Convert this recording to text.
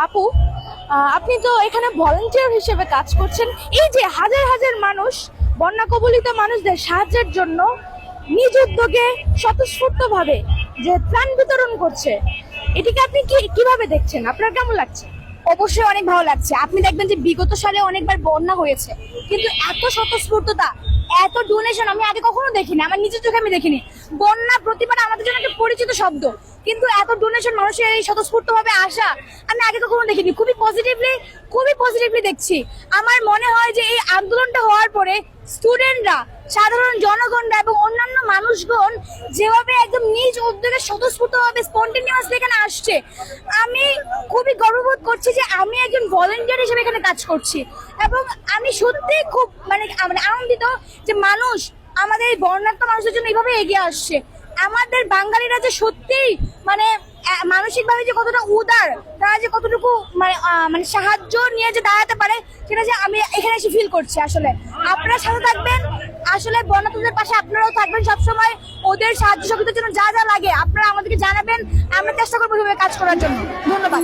আপু, আপনি তো এখানে ভলান্টিয়ার হিসেবে কাজ করছেন। এই যে হাজার হাজার মানুষ বন্যা কবলিত মানুষদের সাহায্যের জন্য নিজ উদ্যোগে স্বতঃস্ফূর্তভাবে যে ত্রাণ বিতরণ করছে, এটিকে আপনি কিভাবে দেখছেন? আপনার কেমন লাগছে? অবশ্যই অনেক ভালো লাগছে। আপনি দেখবেন যে বিগত সালে অনেকবার বন্যা হয়েছে, কিন্তু এত স্বতঃস্ফূর্ততা, এত ডোনেশন আমি আগে কখনো দেখিনি, আমার নিজের চোখে আমি দেখিনি। বন্যা প্রতিবার আমাদের জন্য একটা পরিচিত শব্দ, কিন্তু এত ডোনেশন, মানুষের এই স্বতঃস্ফূর্ত ভাবে আসা আমি আগে কখনো দেখিনি। খুবই পজিটিভলি দেখছি। আমার মনে হয় যে এই আন্দোলনটা হওয়ার পরে স্টুডেন্টরা, সাধারণ জনগণরা এবং অন্যান্য মানুষগণ যেভাবে একদম নিজ উদ্যোগে স্বতঃস্ফূর্তভাবে স্পন্টেনিয়াসলি এখানে আসছে, আমি খুবই গর্ববোধ করছি যে আমি একজন ভলান্টিয়ার হিসেবে এখানে কাজ করছি। এবং আমি সত্যি খুব মানে আনন্দিত যে মানুষ আমাদের এই বর্ণাঢ্য মানুষের জন্য এইভাবে এগিয়ে আসছে। আমাদের বাঙালিরা যে সত্যিই মানে মানসিকভাবে যে কতটা উদার, তারা যে কতটুকু মানে সাহায্য নিয়ে যে দাঁড়াতে পারে, সেটা যে আমি এখানে এসে ফিল করছি। আসলে আপনারা সাথে থাকবেন, আসলে বন্যার্থদের পাশে আপনারাও থাকবেন সবসময়। ওদের সাহায্য সহযোগিতার জন্য যা যা লাগে আপনারা আমাদেরকে জানাবেন, আমরা চেষ্টা করবো কাজ করার জন্য। ধন্যবাদ।